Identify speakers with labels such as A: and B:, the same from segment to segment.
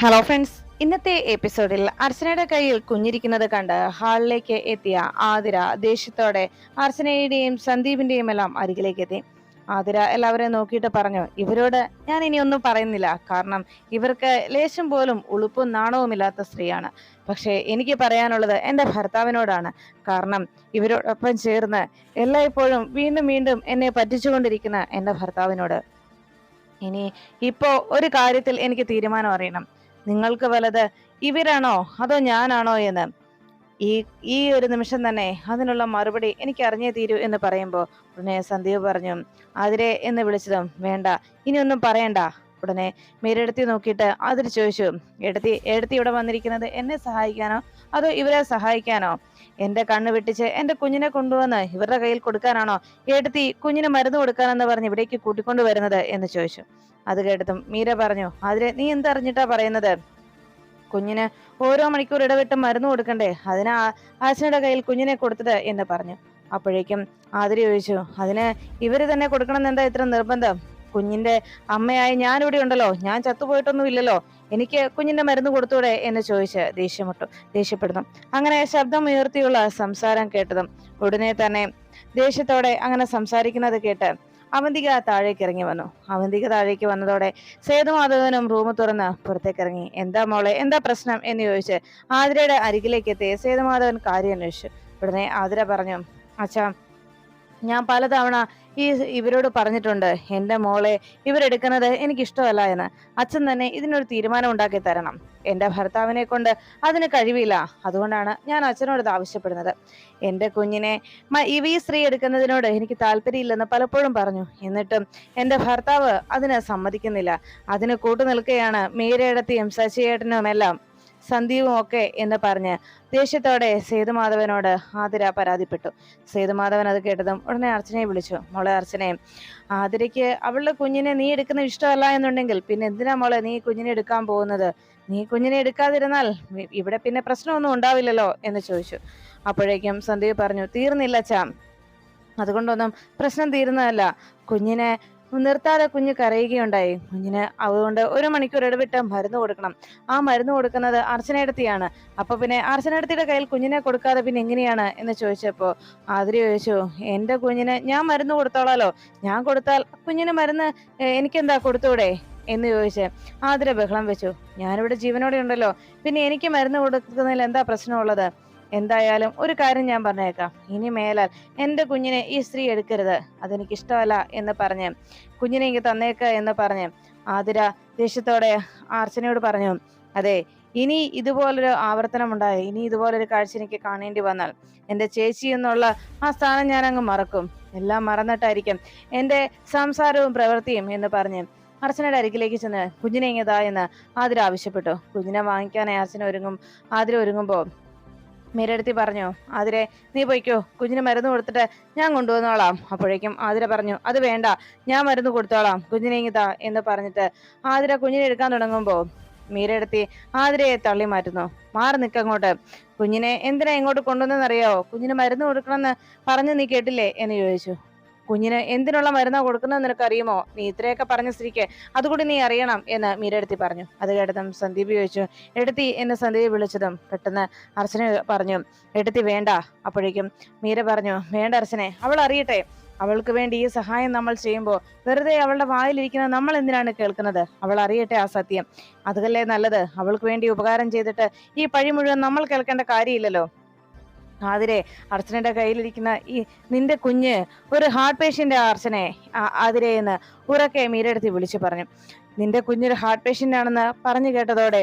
A: Hello friends, ഇന്നത്തെ എപ്പിസോഡിൽ അർച്ചനയുടെ കയ്യിൽ കുഞ്ഞിരിക്കുന്നത് കണ്ട് ഹാളിലേക്ക് എത്തിയ ആതിര ദേഷ്യത്തോടെ അർച്ചനയുടെയും സന്ദീപിന്റെയും എല്ലാം അരികിലേക്ക് എത്തി. ആതിര എല്ലാവരെയും നോക്കിയിട്ട് പറഞ്ഞു, ഇവരോട് ഞാൻ ഇനി ഒന്നും പറയുന്നില്ല. കാരണം ഇവർക്ക് ലേശം പോലും ഉളുപ്പും നാണവുമില്ലാത്ത സ്ത്രീയാണ്. പക്ഷേ എനിക്ക് പറയാനുള്ളത് എൻ്റെ ഭർത്താവിനോടാണ്. കാരണം ഇവരോടൊപ്പം ചേർന്ന് എല്ലായ്പ്പോഴും വീണ്ടും വീണ്ടും എന്നെ പറ്റിച്ചുകൊണ്ടിരിക്കുന്ന എൻ്റെ ഭർത്താവിനോട്. ഇനി ഇപ്പോ ഒരു കാര്യത്തിൽ എനിക്ക് തീരുമാനം അറിയണം. നിങ്ങൾക്ക് വലുത് ഇവരാണോ അതോ ഞാനാണോ എന്ന്. ഈ ഈ ഒരു നിമിഷം തന്നെ അതിനുള്ള മറുപടി എനിക്ക് അറിഞ്ഞേ തീരൂ എന്ന് പറയുമ്പോൾ ഉടനെ സന്ദീപ് പറഞ്ഞു, അതിരെ എന്ന് വിളിച്ചതും വേണ്ട, ഇനി ഒന്നും പറയണ്ട. ഉടനെ മീരെടുത്തി നോക്കിയിട്ട് അതിര് ചോദിച്ചു, എടുത്തി ഇവിടെ വന്നിരിക്കുന്നത് എന്നെ സഹായിക്കാനോ അതോ ഇവരെ സഹായിക്കാനോ? എന്റെ കണ്ണ് വെട്ടിച്ച് എന്റെ കുഞ്ഞിനെ കൊണ്ടുവന്ന് ഇവരുടെ കയ്യിൽ കൊടുക്കാനാണോ എടുത്തി കുഞ്ഞിന് മരുന്ന് കൊടുക്കാനെന്ന് പറഞ്ഞ് ഇവിടേക്ക് കൂട്ടിക്കൊണ്ടുവരുന്നത് എന്ന് ചോദിച്ചു. അത് കേട്ടതും മീര പറഞ്ഞു, അതിരെ നീ എന്തറിഞ്ഞിട്ടാ പറയുന്നത്? കുഞ്ഞിന് ഓരോ മണിക്കൂർ ഇടവിട്ട് മരുന്ന് കൊടുക്കണ്ടേ, അതിന് ആശയുടെ കയ്യിൽ കുഞ്ഞിനെ കൊടുത്തത് എന്ന് പറഞ്ഞു. അപ്പോഴേക്കും ആതിര ചോദിച്ചു, അതിന് ഇവര് തന്നെ കൊടുക്കണമെന്ന് എന്താ ഇത്ര നിർബന്ധം? കുഞ്ഞിന്റെ അമ്മയായി ഞാനിവിടെ ഉണ്ടല്ലോ, ഞാൻ ചത്തുപോയിട്ടൊന്നും ഇല്ലല്ലോ, എനിക്ക് കുഞ്ഞിന്റെ മരുന്ന് കൊടുത്തൂടെ എന്ന് ചോദിച്ച് ദേഷ്യപ്പെടുന്നു. അങ്ങനെ ശബ്ദം ഉയർത്തിയുള്ള സംസാരം കേട്ടതും ഉടനെ തന്നെ ദേഷ്യത്തോടെ അങ്ങനെ സംസാരിക്കുന്നത് കേട്ട് അവന്തിക താഴേക്ക് ഇറങ്ങി വന്നു. അവന്തിക താഴേക്ക് വന്നതോടെ സേതുമാധവനും റൂം തുറന്ന് പുറത്തേക്ക് ഇറങ്ങി. എന്താ മോളെ, എന്താ പ്രശ്നം എന്ന് ചോദിച്ച് ആതിരയുടെ അരികിലേക്ക് എത്തി സേതുമാധവൻ കാര്യം അന്വേഷിച്ചു. ഉടനെ ആതിര പറഞ്ഞു, അച്ഛാ, ഞാൻ പലതവണ ഇവരോട് പറഞ്ഞിട്ടുണ്ട്, എൻ്റെ മോളെ ഇവരെടുക്കുന്നത് എനിക്കിഷ്ടമല്ല എന്ന്. അച്ഛൻ തന്നെ ഇതിനൊരു തീരുമാനം ഉണ്ടാക്കി തരണം. എൻ്റെ ഭർത്താവിനെ കൊണ്ട് അതിന് കഴിവില്ല. അതുകൊണ്ടാണ് ഞാൻ അച്ഛനോട് ഇത് ആവശ്യപ്പെടുന്നത്. എൻ്റെ കുഞ്ഞിനെ ഈ സ്ത്രീ എടുക്കുന്നതിനോട് എനിക്ക് താല്പര്യമില്ലെന്ന് പലപ്പോഴും പറഞ്ഞു. എന്നിട്ടും എൻ്റെ ഭർത്താവ് അതിന് സമ്മതിക്കുന്നില്ല. അതിന് കൂട്ടുനിൽക്കുകയാണ് മീരയിടത്തിയും ശശിയേട്ടനും എല്ലാം സന്ദീപും ഒക്കെ എന്ന് പറഞ്ഞ് ദേഷ്യത്തോടെ സേതുമാധവനോട് ആതിര പരാതിപ്പെട്ടു. സേതുമാധവൻ അത് കേട്ടതും ഉടനെ അർച്ചനയെ വിളിച്ചു. മോളെ അർച്ചനയെ, ആതിരയ്ക്ക് അവളുടെ കുഞ്ഞിനെ നീ എടുക്കുന്ന ഇഷ്ടമല്ല എന്നുണ്ടെങ്കിൽ പിന്നെ എന്തിനാ മോളെ നീ കുഞ്ഞിനെ എടുക്കാൻ പോകുന്നത്? നീ കുഞ്ഞിനെ എടുക്കാതിരുന്നാൽ ഇവിടെ പിന്നെ പ്രശ്നമൊന്നും ഉണ്ടാവില്ലല്ലോ എന്ന് ചോദിച്ചു. അപ്പോഴേക്കും സന്ദീപ് പറഞ്ഞു, തീർന്നില്ല അച്ഛാ, അതുകൊണ്ടൊന്നും പ്രശ്നം തീരുന്നതല്ല. കുഞ്ഞിനെ നിർത്താതെ കുഞ്ഞ് കരയുകയുണ്ടായി. കുഞ്ഞിന് അതുകൊണ്ട് 1 മണിക്കൂർ ഇടവിട്ട് മരുന്ന് കൊടുക്കണം. ആ മരുന്ന് കൊടുക്കുന്നത് അർച്ചനയെടുത്തിയാണ്. അപ്പൊ പിന്നെ അർച്ചനയെടുത്തിയുടെ കയ്യിൽ കുഞ്ഞിനെ കൊടുക്കാതെ പിന്നെ എങ്ങനെയാണ് എന്ന് ചോദിച്ചപ്പോ ആതിര ചോദിച്ചു, എന്റെ കുഞ്ഞിന് ഞാൻ മരുന്ന് കൊടുത്തോളാലോ, ഞാൻ കൊടുത്താൽ കുഞ്ഞിന് മരുന്ന് എനിക്കെന്താ കൊടുത്തൂടെ എന്ന് ചോദിച്ച് ആതിര ബഹളം വെച്ചു. ഞാനിവിടെ ജീവനോടെ ഉണ്ടല്ലോ, പിന്നെ എനിക്ക് മരുന്ന് കൊടുക്കുന്നതിൽ എന്താ പ്രശ്നമുള്ളത്? എന്തായാലും ഒരു കാര്യം ഞാൻ പറഞ്ഞേക്കാം, ഇനി മേലാൽ എൻ്റെ കുഞ്ഞിനെ ഈ സ്ത്രീ എടുക്കരുത്, അതെനിക്കിഷ്ടമല്ല എന്ന് പറഞ്ഞ് കുഞ്ഞിനെ ഇങ്ങ് തന്നേക്ക് എന്ന് പറഞ്ഞ് ആതിര ദേഷ്യത്തോടെ അർച്ചനയോട് പറഞ്ഞു, അതെ, ഇനി ഇതുപോലൊരു ആവർത്തനം ഉണ്ടായി, ഇനി ഇതുപോലൊരു കാഴ്ച എനിക്ക് കാണേണ്ടി വന്നാൽ എൻ്റെ ചേച്ചി എന്നുള്ള ആ സ്ഥാനം ഞാൻ അങ്ങ് മറക്കും. എല്ലാം മറന്നിട്ടായിരിക്കും എൻ്റെ സംസാരവും പ്രവൃത്തിയും എന്ന് പറഞ്ഞ് അർച്ചനയുടെ അരികിലേക്ക് ചെന്ന് കുഞ്ഞിനെ ഇങ്ങതാ എന്ന് ആതിര ആവശ്യപ്പെട്ടു. കുഞ്ഞിനെ വാങ്ങിക്കാനായി ആതിര ഒരുങ്ങുമ്പോ മീരടുത്തി പറഞ്ഞു, ആതിരെ നീ പോയിക്കോ, കുഞ്ഞിന് മരുന്ന് കൊടുത്തിട്ട് ഞാൻ കൊണ്ടുവന്നോളാം. അപ്പോഴേക്കും ആതിര പറഞ്ഞു, അത് വേണ്ട, ഞാൻ മരുന്ന് കൊടുത്തോളാം, കുഞ്ഞിനെ ഇങ്ങിതാ എന്ന് പറഞ്ഞിട്ട് ആതിര കുഞ്ഞിനെ എടുക്കാൻ തുടങ്ങുമ്പോ മീരടുത്തി ആതിരയെ തള്ളി മാറ്റുന്നു. മാറി നിൽക്കങ്ങോട്ട്, കുഞ്ഞിനെ എന്തിനാ ഇങ്ങോട്ട് കൊണ്ടുവന്നെന്നറിയാവോ? കുഞ്ഞിന് മരുന്ന് കൊടുക്കണമെന്ന് പറഞ്ഞു നീ കേട്ടില്ലേ എന്ന് ചോദിച്ചു. കുഞ്ഞിന് എന്തിനുള്ള മരുന്നാ കൊടുക്കുന്നത് നിനക്ക് അറിയുമോ? നീ ഇത്രയൊക്കെ പറഞ്ഞ സ്ത്രീക്ക് അതുകൂടി നീ അറിയണം എന്ന് മീരടുത്തി പറഞ്ഞു. അത് കേട്ടതും സന്ദീപ് ചോദിച്ചു, എടുത്തി എന്ന് സന്ദീപ് വിളിച്ചതും പെട്ടെന്ന് അർച്ചന പറഞ്ഞു, എടുത്തി വേണ്ട. അപ്പോഴേക്കും മീര പറഞ്ഞു, വേണ്ട അർച്ചനെ, അവൾ അറിയട്ടെ. അവൾക്ക് വേണ്ടി ഈ സഹായം നമ്മൾ ചെയ്യുമ്പോൾ വെറുതെ അവളുടെ വായിലിരിക്കുന്ന നമ്മൾ എന്തിനാണ് കേൾക്കുന്നത്? അവൾ അറിയട്ടെ ആ സത്യം, അതല്ലേ നല്ലത്. അവൾക്ക് വേണ്ടി ഉപകാരം ചെയ്തിട്ട് ഈ പഴി മുഴുവൻ നമ്മൾ കേൾക്കേണ്ട കാര്യമില്ലല്ലോ. ആതിരെ, അർച്ചനയുടെ കയ്യിലിരിക്കുന്ന ഈ നിന്റെ കുഞ്ഞ് ഒരു ഹാർട്ട് പേഷ്യന്റ് അർച്ചനെ, ആതിരെ എന്ന് ഉറക്കെ മീരെടുത്ത് വിളിച്ചു പറഞ്ഞു. നിന്റെ കുഞ്ഞൊരു ഹാർട്ട് പേഷ്യന്റ് ആണെന്ന് പറഞ്ഞു കേട്ടതോടെ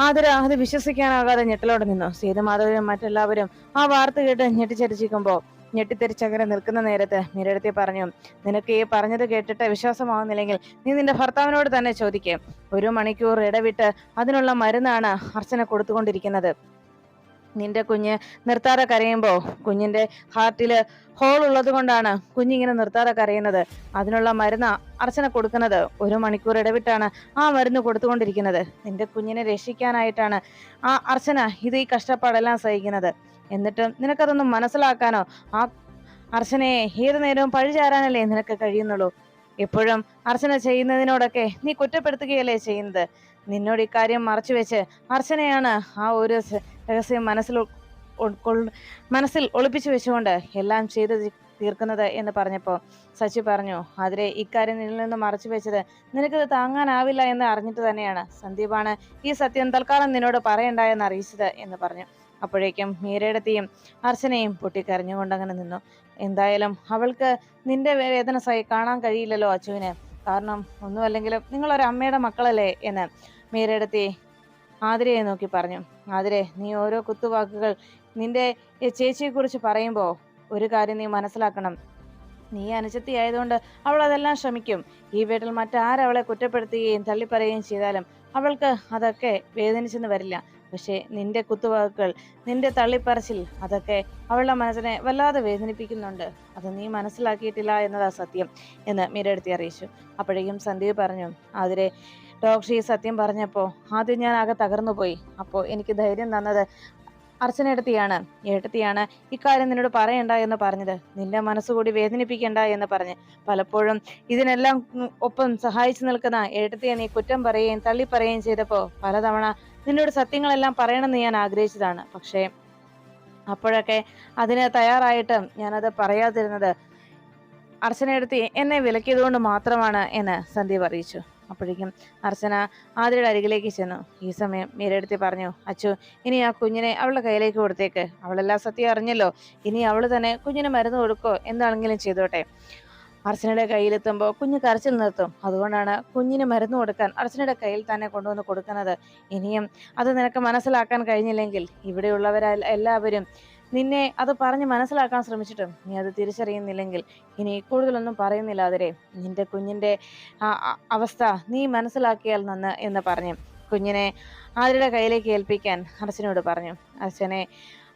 A: ആതിര അത് വിശ്വസിക്കാനാകാതെ ഞെട്ടലോടെ നിന്നു. സേതുമാധവനും മറ്റെല്ലാവരും ആ വാർത്ത കേട്ട് ഞെട്ടിത്തെറിച്ചങ്ങനെ നിൽക്കുന്ന നേരത്ത് മീരെടുത്തി പറഞ്ഞു, നിനക്ക് ഈ പറഞ്ഞത് കേട്ടിട്ട് വിശ്വാസമാവുന്നില്ലെങ്കിൽ നീ നിന്റെ ഭർത്താവിനോട് തന്നെ ചോദിക്കേ. 1 മണിക്കൂർ ഇടവിട്ട് അതിനുള്ള മരുന്നാണ് അർച്ചന കൊടുത്തുകൊണ്ടിരിക്കുന്നത്. നിന്റെ കുഞ്ഞ് നിർത്താതെ കരയുമ്പോ കുഞ്ഞിന്റെ ഹാർട്ടില് ഹോൾ ഉള്ളത് കൊണ്ടാണ് കുഞ്ഞിങ്ങനെ നിർത്താതെ കരയുന്നത്. അതിനുള്ള മരുന്ന് അർച്ചന കൊടുക്കുന്നത്. 1 മണിക്കൂർ ഇടവിട്ടാണ് ആ മരുന്ന് കൊടുത്തുകൊണ്ടിരിക്കുന്നത്. നിന്റെ കുഞ്ഞിനെ രക്ഷിക്കാനായിട്ടാണ് ആ അർച്ചന ഈ കഷ്ടപ്പാടെല്ലാം സഹിക്കുന്നത്. എന്നിട്ടും നിനക്കതൊന്നും മനസ്സിലാക്കാനോ? ആ അർച്ചനയെ ഏതു നേരവും പഴിചാരാനല്ലേ നിനക്ക് കഴിയുന്നുള്ളൂ. എപ്പോഴും അർച്ചന ചെയ്യുന്നതിനോടൊക്കെ നീ കുറ്റപ്പെടുത്തുകയല്ലേ ചെയ്യുന്നത്. നിന്നോട് ഇക്കാര്യം മറച്ചു വെച്ച് അർച്ചനയാണ് ആ ഒരു രഹസ്യം മനസ്സിൽ ഒളിപ്പിച്ചു വെച്ചുകൊണ്ട് എല്ലാം ചെയ്ത് തീർക്കുന്നത് എന്ന് പറഞ്ഞപ്പോൾ സച്ചി പറഞ്ഞു, അതിരെ ഇക്കാര്യം നിന്നിൽ നിന്ന് മറച്ചു വെച്ചത് നിനക്കത് താങ്ങാനാവില്ല എന്ന് അറിഞ്ഞിട്ട് തന്നെയാണ് സന്ദീപാണ് ഈ സത്യം തൽക്കാലം നിന്നോട് പറയണ്ട എന്ന് അറിയിച്ചത് എന്ന് പറഞ്ഞു. അപ്പോഴേക്കും മീരയുടെ തീയും അർച്ചനയും പൊട്ടിക്കരഞ്ഞുകൊണ്ടങ്ങനെ നിന്നു. എന്തായാലും അവൾക്ക് നിന്റെ വേദന കാണാൻ കഴിയില്ലല്ലോ അച്ചുവിന്. കാരണം ഒന്നുമല്ലെങ്കിലും നിങ്ങളൊരു അമ്മയുടെ മക്കളല്ലേ എന്ന് മീരയുടെ തീ ആതിരയെ നോക്കി പറഞ്ഞു. ആതിരെ, നീ ഓരോ കുത്തുവാക്കുകൾ നിന്റെ ചേച്ചിയെ കുറിച്ച് പറയുമ്പോൾ ഒരു കാര്യം നീ മനസ്സിലാക്കണം. നീ അനുജത്തി ആയതുകൊണ്ട് അവൾ അതെല്ലാം ശ്രമിക്കും. ഈ വീട്ടിൽ മറ്റാരവളെ കുറ്റപ്പെടുത്തുകയും തള്ളിപ്പറയുകയും ചെയ്താലും അവൾക്ക് അതൊക്കെ വേദനിച്ചെന്ന് വരില്ല. പക്ഷേ നിന്റെ കുത്തുവാക്കുകൾ, നിന്റെ തള്ളിപ്പറച്ചിൽ, അതൊക്കെ അവളുടെ മനസ്സിനെ വല്ലാതെ വേദനിപ്പിക്കുന്നുണ്ട്. അത് നീ മനസ്സിലാക്കിയിട്ടില്ല എന്നതാ സത്യം എന്ന് മീരടുത്തി അറിയിച്ചു. അപ്പോഴേക്കും സന്ദീപ് പറഞ്ഞു, അതിരെ ഡോക്ടർ ഈ സത്യം പറഞ്ഞപ്പോൾ ആദ്യം ഞാൻ ആകെ തകർന്നു പോയി. അപ്പോൾ എനിക്ക് ധൈര്യം തന്നത് ഏട്ടത്തിയാണ് ഇക്കാര്യം നിന്നോട് പറയണ്ട എന്ന് പറഞ്ഞത്. നിന്റെ മനസ്സുകൂടി വേദനിപ്പിക്കണ്ട എന്ന് പറഞ്ഞ് പലപ്പോഴും ഇതിനെല്ലാം ഒപ്പം സഹായിച്ചു നിൽക്കുന്ന ഏട്ടത്തിയെ നീ കുറ്റം പറയുകയും തള്ളിപ്പറയുകയും ചെയ്തപ്പോൾ പലതവണ നിന്നോട് സത്യങ്ങളെല്ലാം പറയണമെന്ന് ഞാൻ ആഗ്രഹിച്ചതാണ്. പക്ഷേ അപ്പോഴൊക്കെ അതിന് തയ്യാറായിട്ടും ഞാനത് പറയാതിരുന്നത് അർച്ചനയെടുത്തി എന്നെ വിലക്കിയതുകൊണ്ട് മാത്രമാണ് എന്ന് സന്ദീപ് അറിയിച്ചു. അപ്പോഴേക്കും അർച്ചന ആതിരയുടെ അരികിലേക്ക് ചെന്നു. ഈ സമയം മീരടുത്തി പറഞ്ഞു, അച്ചു, ഇനി ആ കുഞ്ഞിനെ അവളുടെ കയ്യിലേക്ക് കൊടുത്തേക്ക്. അവളെല്ലാം സത്യം അറിഞ്ഞല്ലോ. ഇനി അവള് തന്നെ കുഞ്ഞിന് മരുന്ന് കൊടുക്കോ എന്താണെങ്കിലും ചെയ്തോട്ടെ. അർച്ചനയുടെ കയ്യിലെത്തുമ്പോൾ കുഞ്ഞ് കരച്ചിൽ നിർത്തും. അതുകൊണ്ടാണ് കുഞ്ഞിന് മരുന്ന് കൊടുക്കാൻ അർച്ചനയുടെ കയ്യിൽ തന്നെ കൊണ്ടുവന്ന് കൊടുക്കുന്നത്. ഇനിയും അത് നിനക്ക് മനസ്സിലാക്കാൻ കഴിഞ്ഞില്ലെങ്കിൽ എല്ലാവരും നിന്നെ അത് പറഞ്ഞ് മനസ്സിലാക്കാൻ ശ്രമിച്ചിട്ടും നീ അത് തിരിച്ചറിയുന്നില്ലെങ്കിൽ ഇനി കൂടുതലൊന്നും പറയുന്നില്ല അതിരെ. നിന്റെ കുഞ്ഞിന്റെ അവസ്ഥ നീ മനസ്സിലാക്കിയാൽ നന്ന് എന്ന് പറഞ്ഞു കുഞ്ഞിനെ ആതിരയുടെ കയ്യിലേക്ക് ഏൽപ്പിക്കാൻ അർച്ചനയോട് പറഞ്ഞു. അർച്ചനെ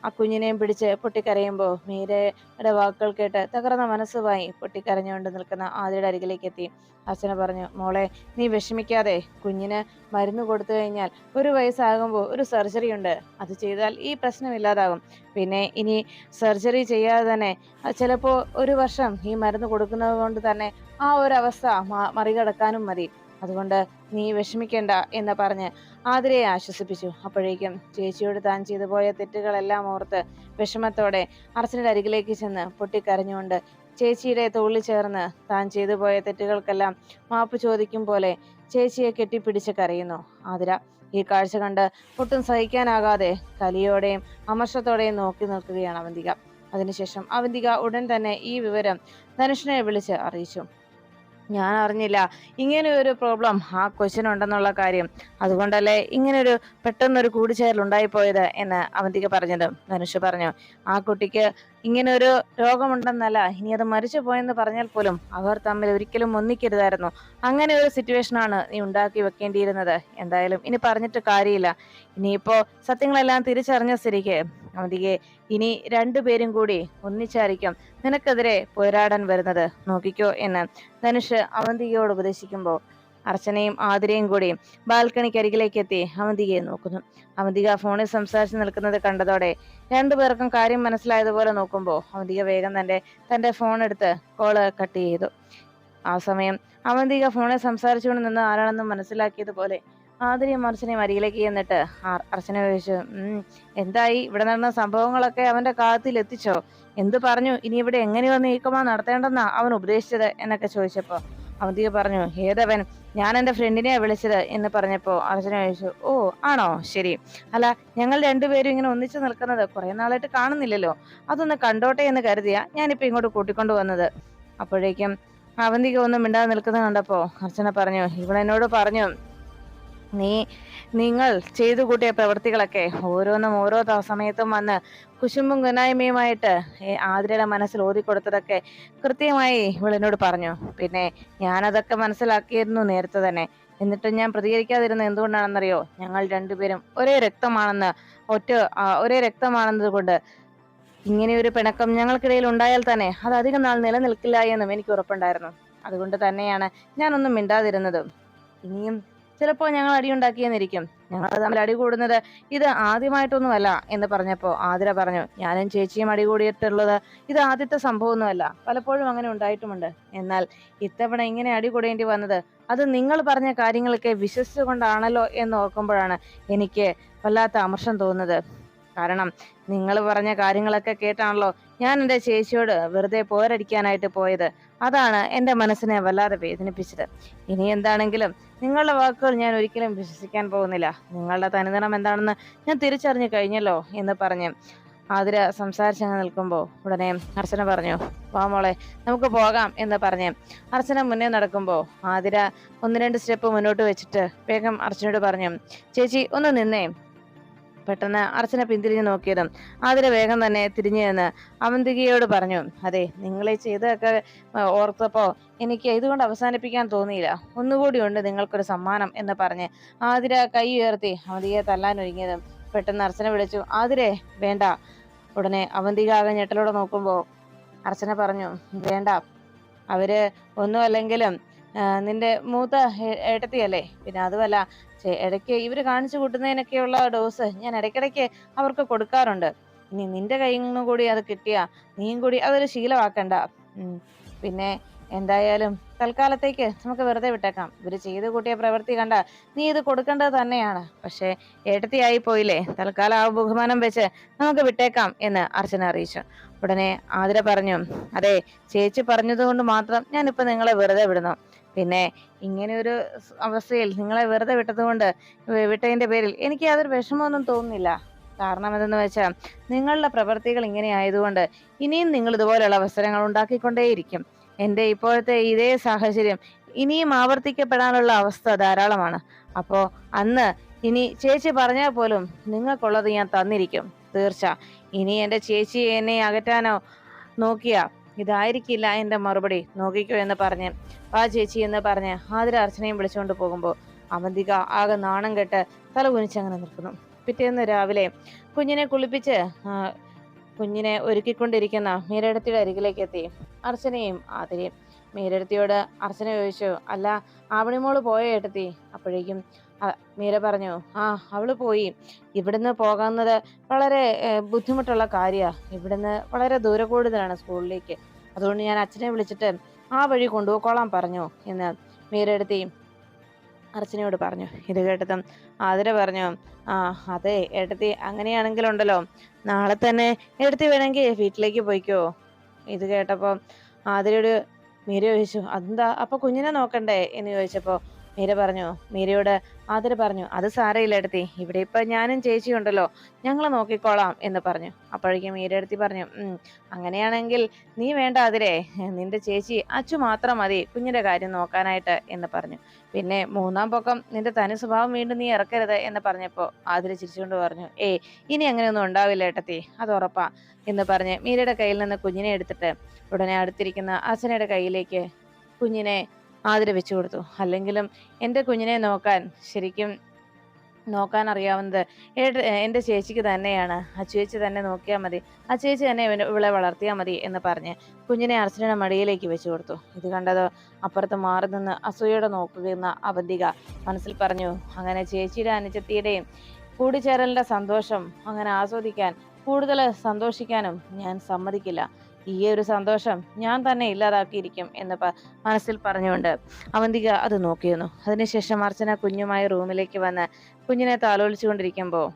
A: ആ കുഞ്ഞിനെയും പിടിച്ച് പൊട്ടിക്കരയുമ്പോൾ മീരയുടെ വാക്കുകൾ കേട്ട് തകർന്ന മനസ്സുമായി പൊട്ടിക്കരഞ്ഞുകൊണ്ട് നിൽക്കുന്ന ആതിരയുടെ അരികിലേക്ക് എത്തി. അർച്ചന പറഞ്ഞു, മോളെ, നീ വിഷമിക്കാതെ. കുഞ്ഞിന് മരുന്ന് കൊടുത്തു കഴിഞ്ഞാൽ 1 വയസ്സാകുമ്പോൾ ഒരു സർജറി ഉണ്ട്. അത് ചെയ്താൽ ഈ പ്രശ്നമില്ലാതാകും. പിന്നെ ഇനി സർജറി ചെയ്യാതെ തന്നെ ചിലപ്പോൾ 1 വർഷം ഈ മരുന്ന് കൊടുക്കുന്നത് കൊണ്ട് തന്നെ ആ ഒരു അവസ്ഥ മറികടക്കാനും മതി. അതുകൊണ്ട് നീ വിഷമിക്കേണ്ട എന്ന് പറഞ്ഞ് ആതിരയെ ആശ്വസിപ്പിച്ചു. അപ്പോഴേക്കും ചേച്ചിയോട് താൻ ചെയ്തു പോയ തെറ്റുകളെല്ലാം ഓർത്ത് വിഷമത്തോടെ അർച്ചനയുടെ അരികിലേക്ക് ചെന്ന് പൊട്ടിക്കരഞ്ഞുകൊണ്ട് ചേച്ചിയുടെ തോളിൽ ചേർന്ന് താൻ ചെയ്തു പോയ തെറ്റുകൾക്കെല്ലാം മാപ്പ് ചോദിക്കും പോലെ ചേച്ചിയെ കെട്ടിപ്പിടിച്ച് കരയുന്നു ആതിര. ഈ കാഴ്ച കണ്ട് ഒട്ടും സഹിക്കാനാകാതെ കലിയോടെയും അമർഷത്തോടെയും നോക്കി നിൽക്കുകയാണ് അവന്തിക. അതിനുശേഷം അവന്തിക ഉടൻ തന്നെ ഈ വിവരം ധനുഷിനെ വിളിച്ച് അറിയിച്ചു. ഞാൻ അറിഞ്ഞില്ല ഇങ്ങനെ ഒരു പ്രോബ്ലം ആ കൊച്ചിനുണ്ടെന്നുള്ള കാര്യം. അതുകൊണ്ടല്ലേ ഇങ്ങനൊരു പെട്ടെന്നൊരു കൂടിച്ചേരൽ ഉണ്ടായിപ്പോയത് എന്ന് അവന്തിക പറഞ്ഞത്. ധനുഷ് പറഞ്ഞു, ആ കുട്ടിക്ക് ഇങ്ങനെ ഒരു രോഗമുണ്ടെന്നല്ല, ഇനി അത് മരിച്ചു പോയെന്ന് പറഞ്ഞാൽ പോലും അവർ തമ്മിൽ ഒരിക്കലും ഒന്നിക്കരുതായിരുന്നു. അങ്ങനെ ഒരു സിറ്റുവേഷനാണ് നീ ഉണ്ടാക്കി വെക്കേണ്ടിയിരുന്നത്. എന്തായാലും ഇനി പറഞ്ഞിട്ട് കാര്യമില്ല. ഇനിയിപ്പോ സത്യങ്ങളെല്ലാം തിരിച്ചറിഞ്ഞ സ്ഥിതിക്ക് അവന്തികെ, ഇനി 2 പേരും കൂടി ഒന്നിച്ചായിരിക്കും നിനക്കെതിരെ പോരാടാൻ വരുന്നത്, നോക്കിക്കോ എന്ന് ധനുഷ് അവന്തികയോട് ഉപദേശിക്കുമ്പോൾ അർച്ചനയും ആതിരയും കൂടി ബാൽക്കണിക്കരികിലേക്ക് എത്തി അവന്തികയെ നോക്കുന്നു. അവന്തിക ഫോണിൽ സംസാരിച്ചു നിൽക്കുന്നത് കണ്ടതോടെ 2 പേർക്കും കാര്യം മനസ്സിലായതുപോലെ നോക്കുമ്പോൾ അവന്തിക വേഗം തന്റെ ഫോൺ എടുത്ത് കോള് കട്ട് ചെയ്തു. ആ സമയം അവന്തിക ഫോണിൽ സംസാരിച്ചുകൊണ്ട് നിന്ന് ആരാണെന്ന് മനസ്സിലാക്കിയതുപോലെ ആതിരയും അർച്ചനയും അരികിലേക്ക് ചെന്നിട്ട് അർച്ചന ചോദിച്ചു, എന്തായി? ഇവിടെ നടന്ന സംഭവങ്ങളൊക്കെ അവന്റെ കാലത്തിൽ എത്തിച്ചോ? എന്തു പറഞ്ഞു? ഇനി ഇവിടെ എങ്ങനെയോ നീക്കമാ നടത്തേണ്ടെന്നാ അവൻ ഉപദേശിച്ചത് എന്നൊക്കെ ചോദിച്ചപ്പോ അവന്തിക പറഞ്ഞു, ഏതവൻ? ഞാൻ എന്റെ ഫ്രണ്ടിനെ വിളിച്ചത് എന്ന് പറഞ്ഞപ്പോ അർച്ചന ചോദിച്ചു, ഓ ആണോ, ശരി. അല്ല, ഞങ്ങൾ 2 പേരും ഇങ്ങനെ ഒന്നിച്ചു നിൽക്കുന്നത് കുറെ നാളായിട്ട് കാണുന്നില്ലല്ലോ, അതൊന്ന് കണ്ടോട്ടെ എന്ന് കരുതിയാ ഞാനിപ്പോ ഇങ്ങോട്ട് കൂട്ടിക്കൊണ്ടു വന്നത്. അപ്പോഴേക്കും അവന്തിക ഒന്നും മിണ്ടാതെ നിൽക്കുന്നത് കണ്ടപ്പോ അർച്ചന പറഞ്ഞു, ഇവളെന്നോട് പറഞ്ഞു നിങ്ങൾ ചെയ്തു കൂട്ടിയ പ്രവൃത്തികളൊക്കെ ഓരോന്നും ഓരോ സമയത്തും വന്ന് കുശുമ്പും ഗുനായ്മയുമായിട്ട് ആതിരയുടെ മനസ്സിൽ ഓതിക്കൊടുത്തതൊക്കെ കൃത്യമായി ഇവളെന്നോട് പറഞ്ഞു. പിന്നെ ഞാനതൊക്കെ മനസ്സിലാക്കിയിരുന്നു നേരത്തെ തന്നെ. എന്നിട്ടും ഞാൻ പ്രതികരിക്കാതിരുന്നത് എന്തുകൊണ്ടാണെന്നറിയോ? ഞങ്ങൾ 2 പേരും ഒരേ രക്തമാണെന്നത് കൊണ്ട് ഇങ്ങനെയൊരു പിണക്കം ഞങ്ങൾക്കിടയിൽ ഉണ്ടായാൽ തന്നെ അത് അധികം നാൾ നിലനിൽക്കില്ല എന്നും എനിക്ക് ഉറപ്പുണ്ടായിരുന്നു. അതുകൊണ്ട് തന്നെയാണ് ഞാനൊന്നും മിണ്ടാതിരുന്നത്. ഇനിയും ചിലപ്പോൾ ഞങ്ങൾ അടിയുണ്ടാക്കിയെന്നിരിക്കും. ഞങ്ങൾ തമ്മിൽ അടി കൂടുന്നത് ഇത് ആദ്യമായിട്ടൊന്നുമല്ല എന്ന് പറഞ്ഞപ്പോൾ ആതിര പറഞ്ഞു, ഞാനും ചേച്ചിയും അടി കൂടിയിട്ടുള്ളത് ഇത് ആദ്യത്തെ സംഭവമൊന്നുമല്ല, പലപ്പോഴും അങ്ങനെ ഉണ്ടായിട്ടുമുണ്ട്. എന്നാൽ ഇത്തവണ ഇങ്ങനെ അടി കൂടേണ്ടി വന്നത് അത് നിങ്ങൾ പറഞ്ഞ കാര്യങ്ങളൊക്കെ വിശ്വസിച്ചുകൊണ്ടാണല്ലോ എന്ന് ഓർക്കുമ്പോഴാണ് എനിക്ക് വല്ലാത്ത അമർഷം തോന്നുന്നത്. കാരണം നിങ്ങൾ പറഞ്ഞ കാര്യങ്ങളൊക്കെ കേട്ടാണല്ലോ ഞാൻ എൻ്റെ ചേച്ചിയോട് വെറുതെ പോരടിക്കാനായിട്ട് പോയത്. അതാണ് എൻ്റെ മനസ്സിനെ വല്ലാതെ വേദനിപ്പിച്ചത്. ഇനി എന്താണെങ്കിലും നിങ്ങളുടെ വാക്കുകൾ ഞാൻ ഒരിക്കലും വിശ്വസിക്കാൻ പോകുന്നില്ല. നിങ്ങളുടെ തനിനിറം എന്താണെന്ന് ഞാൻ തിരിച്ചറിഞ്ഞു കഴിഞ്ഞല്ലോ എന്ന് പറഞ്ഞ് ആതിര സംസാരിച്ചങ്ങ് നിൽക്കുമ്പോൾ ഉടനെ അർച്ചന പറഞ്ഞു, വാ മോളെ നമുക്ക് പോകാം എന്ന് പറഞ്ഞ് അർച്ചന മുന്നേ നടക്കുമ്പോൾ ആതിര 1-2 സ്റ്റെപ്പ് മുന്നോട്ട് വെച്ചിട്ട് വേഗം അർച്ചനയോട് പറഞ്ഞു, ചേച്ചി ഒന്ന് നിന്നേ. പെട്ടെന്ന് അർച്ചന പിന്തിരിഞ്ഞു നോക്കിയതും ആതിര വേഗം തന്നെ തിരിഞ്ഞു നിന്ന് അവന്തികയോട് പറഞ്ഞു, അതെ നിങ്ങളെ ചെയ്തൊക്കെ ഓർത്തപ്പോ എനിക്ക് ഇതുകൊണ്ട് അവസാനിപ്പിക്കാൻ തോന്നിയില്ല. ഒന്നുകൂടി ഉണ്ട് നിങ്ങൾക്കൊരു സമ്മാനം എന്ന് പറഞ്ഞ് ആതിര കൈ ഉയർത്തി അവന്തികയെ തല്ലാൻ ഒരുങ്ങിയതും പെട്ടെന്ന് അർച്ചന വിളിച്ചു, ആതിരെ വേണ്ട. ഉടനെ അവന്തിക ആകെ ഞെട്ടലോടെ നോക്കുമ്പോ അർച്ചന പറഞ്ഞു, വേണ്ട, അവര് ഒന്നും അല്ലെങ്കിലും നിന്റെ മൂത്ത ഏട്ടത്തിയല്ലേ. പിന്നെ അതുമല്ല ഇടയ്ക്ക് ഇവര് കാണിച്ചു കൂട്ടുന്നതിനൊക്കെയുള്ള ഡോസ് ഞാൻ ഇടയ്ക്കിടയ്ക്ക് അവർക്ക് കൊടുക്കാറുണ്ട്. ഇനി നിന്റെ കയ്യിൽ നിന്നും കൂടി അത് കിട്ടിയാ നീയും കൂടി അതൊരു ശീലമാക്കണ്ട. പിന്നെ എന്തായാലും തൽക്കാലത്തേക്ക് നമുക്ക് വെറുതെ വിട്ടേക്കാം. ഇവര് ചെയ്തു കൂട്ടിയ പ്രവൃത്തി കണ്ട നീ ഇത് കൊടുക്കേണ്ടത് തന്നെയാണ്. പക്ഷെ ഏട്ടത്തിയായി പോയില്ലേ, തൽക്കാലം ആ ബഹുമാനം വെച്ച് നമുക്ക് വിട്ടേക്കാം എന്ന് അർച്ചന അറിയിച്ചു. ഉടനെ ആതിര പറഞ്ഞു, അതെ ചേച്ചി പറഞ്ഞതുകൊണ്ട് മാത്രം ഞാനിപ്പോ നിങ്ങളെ വെറുതെ വിടുന്നു. പിന്നെ ഇങ്ങനെ ഒരു അവസ്ഥയിൽ നിങ്ങളെ വെറുതെ വിട്ടതിന്റെ പേരിൽ എനിക്ക് യാതൊരു വിഷമമൊന്നും തോന്നുന്നില്ല. കാരണം എന്തെന്ന് വെച്ചാൽ നിങ്ങളുടെ പ്രവൃത്തികൾ ഇങ്ങനെ ആയതുകൊണ്ട് ഇനിയും നിങ്ങൾ ഇതുപോലെയുള്ള അവസരങ്ങൾ ഉണ്ടാക്കിക്കൊണ്ടേയിരിക്കും. എൻ്റെ ഇപ്പോഴത്തെ ഇതേ സാഹചര്യം ഇനിയും ആവർത്തിക്കപ്പെടാനുള്ള അവസ്ഥ ധാരാളമാണ്. അപ്പോ അന്ന് ഇനി ചേച്ചി പറഞ്ഞാൽ പോലും നിങ്ങൾക്കുള്ളത് ഞാൻ തന്നിരിക്കും, തീർച്ച. ഇനി എൻ്റെ ചേച്ചി എന്നെ അകറ്റാനോ നോക്കിയാ ഇതായിരിക്കില്ല എന്റെ മറുപടി, നോക്കിക്കോ എന്ന് പറഞ്ഞ് വാ ചേച്ചി എന്ന് പറഞ്ഞ് ആതിര അർച്ചനയും വിളിച്ചുകൊണ്ട് പോകുമ്പോൾ അവന്തിക ആകെ നാണം കെട്ട് തല കുനിച്ചങ്ങനെ നിൽക്കുന്നു. പിറ്റേന്ന് രാവിലെ കുഞ്ഞിനെ കുളിപ്പിച്ച് കുഞ്ഞിനെ ഒരുക്കിക്കൊണ്ടിരിക്കുന്ന മീരടത്തിയുടെ അരികിലേക്ക് എത്തി അർച്ചനയും ആതിരയും. മീരടത്തിയോട് അർച്ചന ചോദിച്ചു, അല്ല ആവണിമോള് പോയോ ഏട്ടത്തി? അപ്പോഴേക്കും മീര പറഞ്ഞു, ആ അവള് പോയി. ഇവിടുന്ന് പോകുന്നത് വളരെ ബുദ്ധിമുട്ടുള്ള കാര്യമാണ്. ഇവിടുന്ന് വളരെ ദൂരെ കൂടുതലാണ് സ്കൂളിലേക്ക്. അതുകൊണ്ട് ഞാൻ അച്ഛനെ വിളിച്ചിട്ട് ആ വഴി കൊണ്ടുപോയിക്കോളാൻ പറഞ്ഞു എന്ന് മീരടുത്തി അർച്ചനയോട് പറഞ്ഞു. ഇത് കേട്ടതും ആതിര പറഞ്ഞു, ആ അതെ ഏട്ടത്തി, അങ്ങനെയാണെങ്കിലുണ്ടല്ലോ നാളെ തന്നെ ഏട്ടത്തി വേണമെങ്കിൽ വീട്ടിലേക്ക് പോയിക്കോ. ഇത് കേട്ടപ്പോൾ ആതിരയോട് മീര ചോദിച്ചു, അതെന്താ അപ്പൊ കുഞ്ഞിനെ നോക്കണ്ടേ എന്ന് ചോദിച്ചപ്പോ മീരയോട് ആതിര പറഞ്ഞു, അത് സാരയില്ല ഏട്ടത്തി, ഇവിടെ ഇപ്പൊ ഞാനും ചേച്ചിയും ഉണ്ടല്ലോ, ഞങ്ങളെ നോക്കിക്കോളാം എന്ന് പറഞ്ഞു. അപ്പോഴേക്കും മീരടുത്തി പറഞ്ഞു, അങ്ങനെയാണെങ്കിൽ നീ വേണ്ട ആതിരേ, നിന്റെ ചേച്ചി അച്ചു മാത്രം മതി കുഞ്ഞിന്റെ കാര്യം നോക്കാനായിട്ട് എന്ന് പറഞ്ഞു. പിന്നെ 3-ാം പൊക്കം നിന്റെ തനി സ്വഭാവം വീണ്ടും നീ ഇറക്കരുത് എന്ന് പറഞ്ഞപ്പോ ആതിര ചിരിച്ചുകൊണ്ട് പറഞ്ഞു, ഇനി അങ്ങനെയൊന്നും ഉണ്ടാവില്ല ഏട്ടത്തി, അത് ഉറപ്പാ എന്ന് പറഞ്ഞ് മീരയുടെ കയ്യിൽ നിന്ന് കുഞ്ഞിനെ എടുത്തിട്ട് ഉടനെ അടുത്തിരിക്കുന്ന അച്ഛനയുടെ കയ്യിലേക്ക് കുഞ്ഞിനെ ആതിര വെച്ചു കൊടുത്തു. അല്ലെങ്കിലും എൻ്റെ കുഞ്ഞിനെ ശരിക്കും നോക്കാൻ അറിയാവുന്നത് എൻ്റെ ചേച്ചിക്ക് തന്നെയാണ്. അച്ചുചേച്ചി തന്നെ നോക്കിയാൽ മതി, അച്ചുചേച്ചി തന്നെ ഇവളെ വളർത്തിയാൽ മതി എന്ന് പറഞ്ഞ് കുഞ്ഞിനെ അർച്ചനയുടെ മടിയിലേക്ക് വെച്ചു കൊടുത്തു. ഇത് കണ്ടത് അപ്പുറത്ത് മാറി നിന്ന് അസൂയോടെ നോക്കുന്ന അവന്തിക മനസ്സിൽ പറഞ്ഞു, അങ്ങനെ ചേച്ചിയുടെ അനുജത്തിയുടെയും കൂടിച്ചേരലിന്റെ സന്തോഷം അങ്ങനെ ആസ്വദിക്കാൻ കൂടുതൽ സന്തോഷിക്കാനും ഞാൻ സമ്മതിക്കില്ല. ഈ ഒരു സന്തോഷം ഞാൻ തന്നെ ഇല്ലാതാക്കിയിരിക്കും എന്ന് മനസ്സിൽ പറഞ്ഞുകൊണ്ട് അവന്തിക അത് നോക്കിയിരുന്നു. അതിനുശേഷം അർച്ചന കുഞ്ഞുമായി റൂമിലേക്ക് വന്ന് കുഞ്ഞിനെ താലോലിച്ചുകൊണ്ടിരിക്കുമ്പോൾ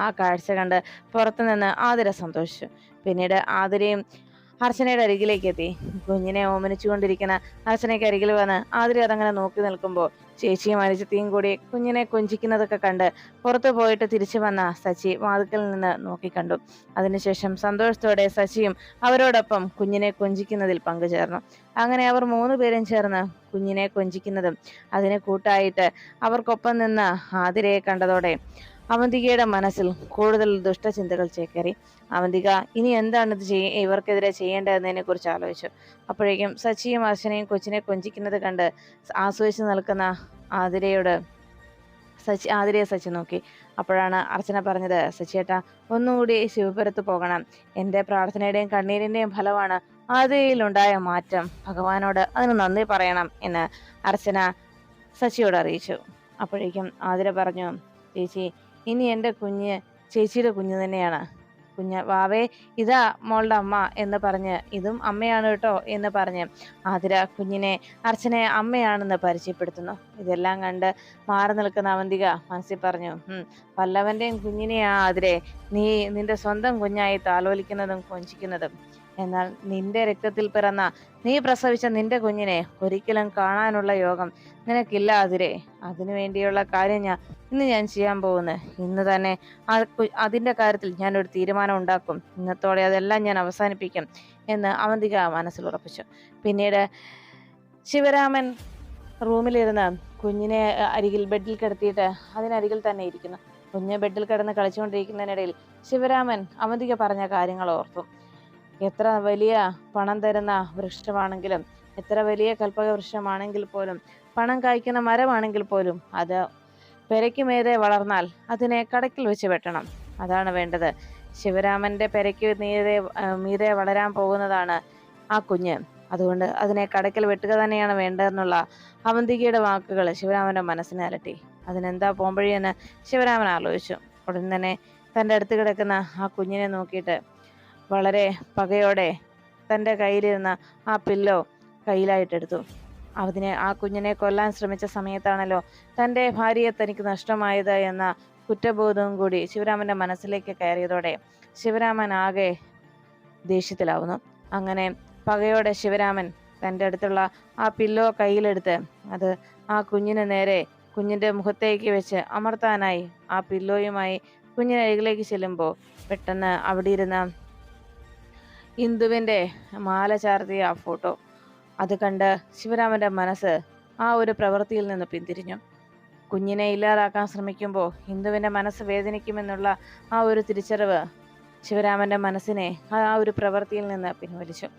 A: ആ കാഴ്ച കണ്ട് പുറത്തുനിന്ന് ആതിര സന്തോഷിച്ചു. പിന്നീട് ആതിരയും അർച്ചനയുടെ അരികിലേക്ക് എത്തി. കുഞ്ഞിനെ ഓമനിച്ചുകൊണ്ടിരിക്കുന്ന അർച്ചനയ്ക്ക് അരികിൽ വന്ന് ആതിര അതങ്ങനെ നോക്കി നിൽക്കുമ്പോൾ ചേച്ചിയും അനുജത്തിയും കൂടി കുഞ്ഞിനെ കൊഞ്ചിക്കുന്നതൊക്കെ കണ്ട് പുറത്തു പോയിട്ട് തിരിച്ചു വന്ന സച്ചി വാതിക്കൽ നിന്ന് നോക്കിക്കണ്ടു. അതിനുശേഷം സന്തോഷത്തോടെ സച്ചിയും അവരോടൊപ്പം കുഞ്ഞിനെ കൊഞ്ചിക്കുന്നതിൽ പങ്കുചേർന്നു. അങ്ങനെ അവർ 3 പേരും ചേർന്ന് കുഞ്ഞിനെ കൊഞ്ചിക്കുന്നതും അതിനെ കൂട്ടായിട്ട് അവർക്കൊപ്പം നിന്ന് ആതിരയെ കണ്ടതോടെ അവന്തികയുടെ മനസ്സിൽ കൂടുതൽ ദുഷ്ടചിന്തകൾ ചേക്കേറി. അവന്തിക ഇനി എന്താണ് ഇവർക്കെതിരെ ചെയ്യേണ്ടതെന്നതിനെ കുറിച്ച് ആലോചിച്ചു. അപ്പോഴേക്കും സച്ചിയും അർച്ചനയും കൊച്ചിനെ കൊഞ്ചിക്കുന്നത് കണ്ട് ആസ്വദിച്ച് നിൽക്കുന്ന ആതിരയെ സച്ചി നോക്കി. അപ്പോഴാണ് അർച്ചന പറഞ്ഞത്, സച്ചിയേട്ടാ ഒന്നുകൂടി ശിവപുരത്ത് പോകണം. എൻ്റെ പ്രാർത്ഥനയുടെയും കണ്ണീരിന്റെയും ഫലമാണ് ആതിരയിലുണ്ടായ മാറ്റം. ഭഗവാനോട് അതിന് നന്ദി പറയണം എന്ന് അർച്ചന സച്ചിയോട് അറിയിച്ചു. അപ്പോഴേക്കും ആതിര പറഞ്ഞു, ചേച്ചി ഇനി എൻ്റെ കുഞ്ഞ് ചേച്ചിയുടെ കുഞ്ഞ് തന്നെയാണ്. വാവേ ഇതാ മോളുടെ അമ്മ എന്ന് പറഞ്ഞ്, ഇതും അമ്മയാണ് കേട്ടോ എന്ന് പറഞ്ഞ് ആതിര കുഞ്ഞിനെ അർച്ചനയെ അമ്മയാണെന്ന് പരിചയപ്പെടുത്തുന്നു. ഇതെല്ലാം കണ്ട് മാറി നിൽക്കുന്ന അവന്തിക മനസ്സിൽ പറഞ്ഞു, പല്ലവന്റെയും കുഞ്ഞിനെയാ ആതിരെ നീ നിന്റെ സ്വന്തം കുഞ്ഞായി താലോലിക്കുന്നതും കൊഞ്ചിക്കുന്നതും. എന്നാൽ നിന്റെ രക്തത്തിൽ പിറന്ന നീ പ്രസവിച്ച നിന്റെ കുഞ്ഞിനെ ഒരിക്കലും കാണാനുള്ള യോഗം നിനക്കില്ല ആതിരെ. അതിനു വേണ്ടിയുള്ള കാര്യം ഇന്ന് ഞാൻ ചെയ്യാൻ പോകുന്നത്. ഇന്ന് തന്നെ അതിന്റെ കാര്യത്തിൽ ഞാൻ ഒരു തീരുമാനം ഉണ്ടാക്കും. ഇന്നത്തോടെ അതെല്ലാം ഞാൻ അവസാനിപ്പിക്കും എന്ന് അവന്തിക മനസ്സിൽ ഉറപ്പിച്ചു. പിന്നീട് ശിവരാമൻ റൂമിലിരുന്ന് കുഞ്ഞിനെ ബെഡിൽ കിടത്തിയിട്ട് അതിനരികിൽ തന്നെ ഇരിക്കുന്നു. കുഞ്ഞ് ബെഡിൽ കിടന്ന് കളിച്ചുകൊണ്ടിരിക്കുന്നതിനിടയിൽ ശിവരാമൻ അവന്തിക പറഞ്ഞ കാര്യങ്ങൾ ഓർത്തു. എത്ര വലിയ പണം തരുന്ന വൃക്ഷമാണെങ്കിലും, എത്ര വലിയ കൽപ്പക വൃക്ഷമാണെങ്കിൽ പോലും, പണം കായ്ക്കുന്ന മരമാണെങ്കിൽ പോലും, അത് പെരയ്ക്ക് മീതെ വളർന്നാൽ അതിനെ കടക്കിൽ വെച്ച് വെട്ടണം. അതാണ് വേണ്ടത്. ശിവരാമന്റെ പെരയ്ക്ക് മീതെ വളരാൻ പോകുന്നതാണ് ആ കുഞ്ഞ്. അതുകൊണ്ട് അതിനെ കടക്കിൽ വെട്ടുക തന്നെയാണ് വേണ്ടതെന്നുള്ള അവന്തികയുടെ വാക്കുകൾ ശിവരാമന്റെ മനസ്സിനെ അലട്ടി. അതിനെന്താ പോംവഴിയെന്ന് ശിവരാമൻ ആലോചിച്ചു. ഉടൻ തന്നെ തൻ്റെ അടുത്ത് കിടക്കുന്ന ആ കുഞ്ഞിനെ നോക്കിയിട്ട് വളരെ പകയോടെ തൻ്റെ കയ്യിലിരുന്ന ആ പില്ലോ കയ്യിലായിട്ടെടുത്തു. ആ കുഞ്ഞിനെ കൊല്ലാൻ ശ്രമിച്ച സമയത്താണല്ലോ തൻ്റെ ഭാര്യയെ തനിക്ക് നഷ്ടമായത് എന്ന കുറ്റബോധവും കൂടി ശിവരാമന്റെ മനസ്സിലേക്ക് കയറിയതോടെ ശിവരാമൻ ആകെ ദേഷ്യത്തിലാവുന്നു. അങ്ങനെ പകയോടെ ശിവരാമൻ തൻ്റെ അടുത്തുള്ള ആ പില്ലോ കയ്യിലെടുത്ത് അത് ആ കുഞ്ഞിന് നേരെ കുഞ്ഞിന്റെ മുഖത്തേക്ക് വെച്ച് അമർത്താനായി ആ പില്ലോയുമായി കുഞ്ഞിനരികിലേക്ക് ചെല്ലുമ്പോൾ പെട്ടെന്ന് അവിടെ ഇരുന്ന ഇന്ദുവിൻ്റെ മാല ചാർത്തിയ ആ ഫോട്ടോ അത് കണ്ട് ശിവരാമന്റെ മനസ്സ് ആ ഒരു പ്രവൃത്തിയിൽ നിന്ന് പിന്തിരിഞ്ഞു. കുഞ്ഞിനെ ഇല്ലാതാക്കാൻ ശ്രമിക്കുമ്പോൾ ഇന്ദുവിൻ്റെ മനസ്സ് വേദനിക്കുമെന്നുള്ള ആ ഒരു തിരിച്ചറിവ് ശിവരാമന്റെ മനസ്സിനെ ആ ഒരു പ്രവൃത്തിയിൽ നിന്ന് പിൻവലിച്ചു.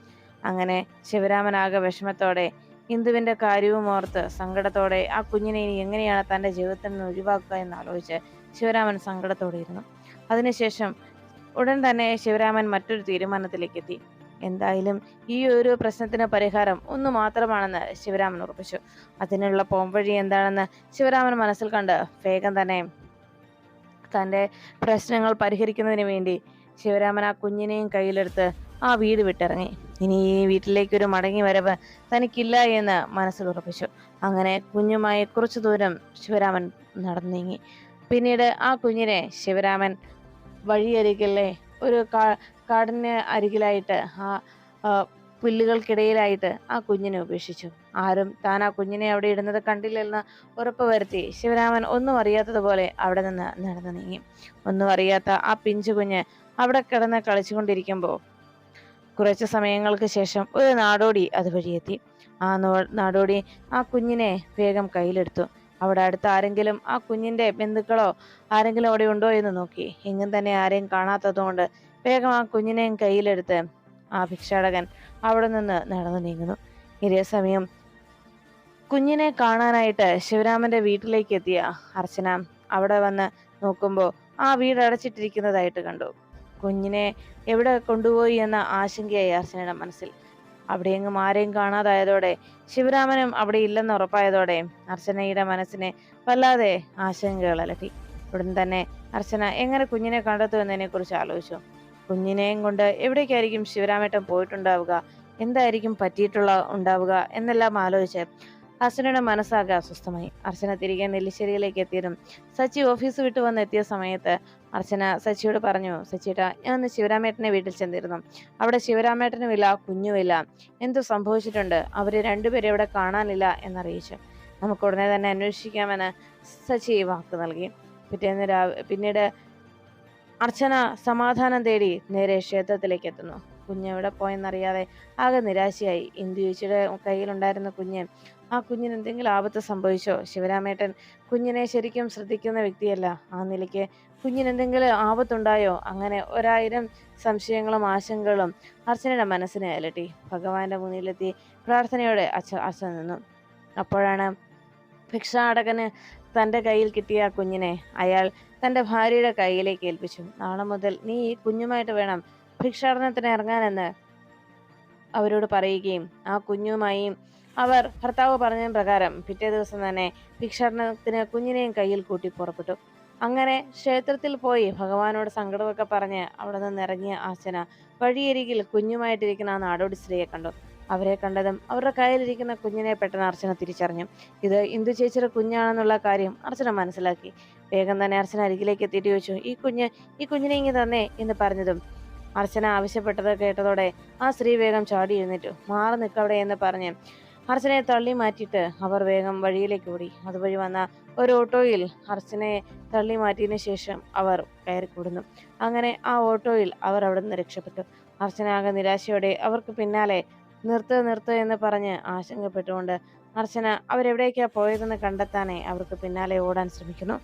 A: അങ്ങനെ ശിവരാമനാകെ വിഷമത്തോടെ ഇന്ദുവിൻ്റെ കാര്യവും ഓർത്ത് സങ്കടത്തോടെ ആ കുഞ്ഞിനെ ഇനി എങ്ങനെയാണ് തൻ്റെ ജീവിതത്തിൽ നിന്ന് ഒഴിവാക്കുക എന്നാലോചിച്ച് ശിവരാമൻ സങ്കടത്തോടെ ഇരുന്നു. അതിനുശേഷം ഉടൻ തന്നെ ശിവരാമൻ മറ്റൊരു തീരുമാനത്തിലേക്ക് എത്തി. എന്തായാലും ഈ ഒരു പ്രശ്നത്തിന് പരിഹാരം ഒന്ന് മാത്രമാണെന്ന് ശിവരാമൻ ഉറപ്പിച്ചു. അതിനുള്ള പോംവഴി എന്താണെന്ന് ശിവരാമൻ മനസ്സിൽ കണ്ട് വേഗം തന്നെ തൻ്റെ പ്രശ്നങ്ങൾ പരിഹരിക്കുന്നതിന് വേണ്ടി ശിവരാമൻ ആ കുഞ്ഞിനെയും കയ്യിലെടുത്ത് ആ വീട് വിട്ടിറങ്ങി. ഇനി ഈ വീട്ടിലേക്കൊരു മടങ്ങി വരവ് തനിക്കില്ല എന്ന് മനസ്സിൽ ഉറപ്പിച്ചു. അങ്ങനെ കുഞ്ഞുമായി കുറച്ചു ദൂരം ശിവരാമൻ നടന്നു നീങ്ങി. പിന്നീട് ആ കുഞ്ഞിനെ ശിവരാമൻ വഴിയരികിലെ ഒരു കാടിന് അരികിലായിട്ട് ആ പുല്ലുകൾക്കിടയിലായിട്ട് ആ കുഞ്ഞിനെ ഉപേക്ഷിച്ചു. ആരും താൻ ആ കുഞ്ഞിനെ അവിടെ ഇടുന്നത് കണ്ടില്ലെന്ന് ഉറപ്പ് വരുത്തി ശിവരാമൻ ഒന്നും അറിയാത്തതുപോലെ അവിടെ നിന്ന് നടന്നു നീങ്ങി. ഒന്നും അറിയാത്ത ആ പിഞ്ചു കുഞ്ഞ് അവിടെ കിടന്ന് കളിച്ചുകൊണ്ടിരിക്കുമ്പോൾ കുറച്ച് സമയങ്ങൾക്ക് ശേഷം ഒരു നാടോടി അതുവഴിയെത്തി. ആ നാടോടി ആ കുഞ്ഞിനെ വേഗം കയ്യിലെടുത്തു. അവിടെ അടുത്ത് ആരെങ്കിലും ആ കുഞ്ഞിന്റെ ബന്ധുക്കളോ ആരെങ്കിലും അവിടെ ഉണ്ടോ എന്ന് നോക്കി. എങ്ങും തന്നെ ആരെയും കാണാത്തതുകൊണ്ട് വേഗം ആ കുഞ്ഞിനെയും കയ്യിലെടുത്ത് ആ ഭിക്ഷാടകൻ അവിടെ നിന്ന് നടന്നു നീങ്ങുന്നു. ഇതേ സമയം കുഞ്ഞിനെ കാണാനായിട്ട് ശിവരാമന്റെ വീട്ടിലേക്ക് എത്തിയ അർച്ചന അവിടെ വന്ന് നോക്കുമ്പോൾ ആ വീട് അടച്ചിട്ടിരിക്കുന്നതായിട്ട് കണ്ടു. കുഞ്ഞിനെ എവിടെ കൊണ്ടുപോയി എന്ന ആശങ്കയായി അർച്ചനയുടെ മനസ്സിൽ. അവിടെയെങ്ങും ആരെയും കാണാതായതോടെ ശിവരാമനും അവിടെ ഇല്ലെന്ന് ഉറപ്പായതോടെ അർച്ചനയുടെ മനസ്സിനെ വല്ലാതെ ആശങ്കകൾ അലട്ടി. ഉടൻ തന്നെ അർച്ചന എങ്ങനെ കുഞ്ഞിനെ കണ്ടെത്തും എന്നതിനെ കുറിച്ച് ആലോചിച്ചു. കുഞ്ഞിനെയും കൊണ്ട് എവിടേക്കായിരിക്കും ശിവരാമേട്ടൻ പോയിട്ടുണ്ടാവുക, എന്തായിരിക്കും ഉണ്ടാവുക എന്നെല്ലാം ആലോചിച്ച് അർച്ചനയുടെ മനസ്സാകെ അസ്വസ്ഥമായി. അർച്ചന തിരികെ നെല്ലിശ്ശേരിയിലേക്ക് എത്തിയതും സച്ചി ഓഫീസ് വിട്ടു വന്നെത്തിയ സമയത്ത് അർച്ചന സച്ചിയോട് പറഞ്ഞു, സച്ചിയേട്ടാ ഞാൻ ഒന്ന് ശിവരാമേട്ടനെ വീട്ടിൽ ചെന്നിരുന്നു. അവിടെ ശിവരാമേട്ടനുമില്ല കുഞ്ഞുമില്ല, എന്തോ സംഭവിച്ചിട്ടുണ്ട്, അവര് രണ്ടുപേരും ഇവിടെ കാണാനില്ല എന്നറിയിച്ചു. നമുക്ക് ഉടനെ തന്നെ അന്വേഷിക്കാമെന്ന് സച്ചി വാക്ക് നൽകി. പിന്നീട് അർച്ചന സമാധാനം തേടി നേരെ ക്ഷേത്രത്തിലേക്ക് എത്തുന്നു. കുഞ്ഞ് എവിടെ പോയെന്നറിയാതെ ആകെ നിരാശയായി. ഇന്ദു ചേച്ചിയുടെ കയ്യിലുണ്ടായിരുന്ന കുഞ്ഞ്, ആ കുഞ്ഞിന് എന്തെങ്കിലും ആപത്ത് സംഭവിച്ചോ? ശിവരാമേട്ടൻ കുഞ്ഞിനെ ശരിക്കും ശ്രദ്ധിക്കുന്ന വ്യക്തിയല്ല. ആ നിലയ്ക്ക് കുഞ്ഞിന് എന്തെങ്കിലും ആപത്തുണ്ടായോ? അങ്ങനെ 1000 സംശയങ്ങളും ആശങ്കകളും അർച്ചനയുടെ മനസ്സിനെ അലട്ടി. ഭഗവാന്റെ മുന്നിലെത്തി പ്രാർത്ഥനയോടെ അച്ഛൻ നിന്നു. അപ്പോഴാണ് ഭിക്ഷാടകന് തൻ്റെ കയ്യിൽ കിട്ടിയ കുഞ്ഞിനെ അയാൾ തൻ്റെ ഭാര്യയുടെ കയ്യിലേക്ക് ഏൽപ്പിച്ചു. നാളെ മുതൽ നീ ഈ കുഞ്ഞുമായിട്ട് വേണം ഭിക്ഷാടനത്തിന് ഇറങ്ങാനെന്ന് അവരോട് പറയുകയും ആ കുഞ്ഞുമായി അവർ ഭർത്താവ് പറഞ്ഞ പ്രകാരം പിറ്റേ ദിവസം തന്നെ ഭിക്ഷാടനത്തിന് കുഞ്ഞിനെയും കയ്യിൽ കൂട്ടി പുറപ്പെട്ടു. അങ്ങനെ ക്ഷേത്രത്തിൽ പോയി ഭഗവാനോട് സങ്കടമൊക്കെ പറഞ്ഞ് അവിടെ നിന്ന് ഇറങ്ങിയ അർച്ചന വഴിയരികിൽ കുഞ്ഞുമായിട്ടിരിക്കുന്ന ആ നാടോടി സ്ത്രീയെ കണ്ടു. അവരെ കണ്ടതും അവരുടെ കയ്യിലിരിക്കുന്ന കുഞ്ഞിനെ പെട്ടെന്ന് അർച്ചന തിരിച്ചറിഞ്ഞു. ഇത് ഇന്ദു ചേച്ചിയുടെ കുഞ്ഞാണെന്നുള്ള കാര്യം അർച്ചന മനസ്സിലാക്കി. വേഗം തന്നെ അർച്ചന അരികിലേക്ക് എത്തിയിട്ട് ചോദിച്ചു, ഈ കുഞ്ഞിനെ ഇങ്ങ് തന്നേ എന്ന് പറഞ്ഞതും അർച്ചന ആവശ്യപ്പെട്ടത് കേട്ടതോടെ ആ സ്ത്രീ വേഗം ചാടി എഴുന്നേറ്റു. മാറി നിൽക്കവിടെ എന്ന് പറഞ്ഞ് അർച്ചനയെ തള്ളി മാറ്റിയിട്ട് അവർ വേഗം വഴിയിലേക്ക് ഓടി. അതുവഴി വന്ന ഒരു ഓട്ടോയിൽ അർച്ചനയെ തള്ളി മാറ്റിയതിനു ശേഷം അവർ കയറിക്കൂടുന്നു. അങ്ങനെ ആ ഓട്ടോയിൽ അവർ അവിടെ നിന്ന് രക്ഷപ്പെട്ടു. അർച്ചന ആകെ നിരാശയോടെ അവർക്ക് പിന്നാലെ നിർത്ത് എന്ന് പറഞ്ഞ് ആശങ്കപ്പെട്ടുകൊണ്ട് അർച്ചന അവരെവിടേക്കാ പോയതെന്ന് കണ്ടെത്താനായി അവർക്ക് പിന്നാലെ ഓടാൻ ശ്രമിക്കുന്നു.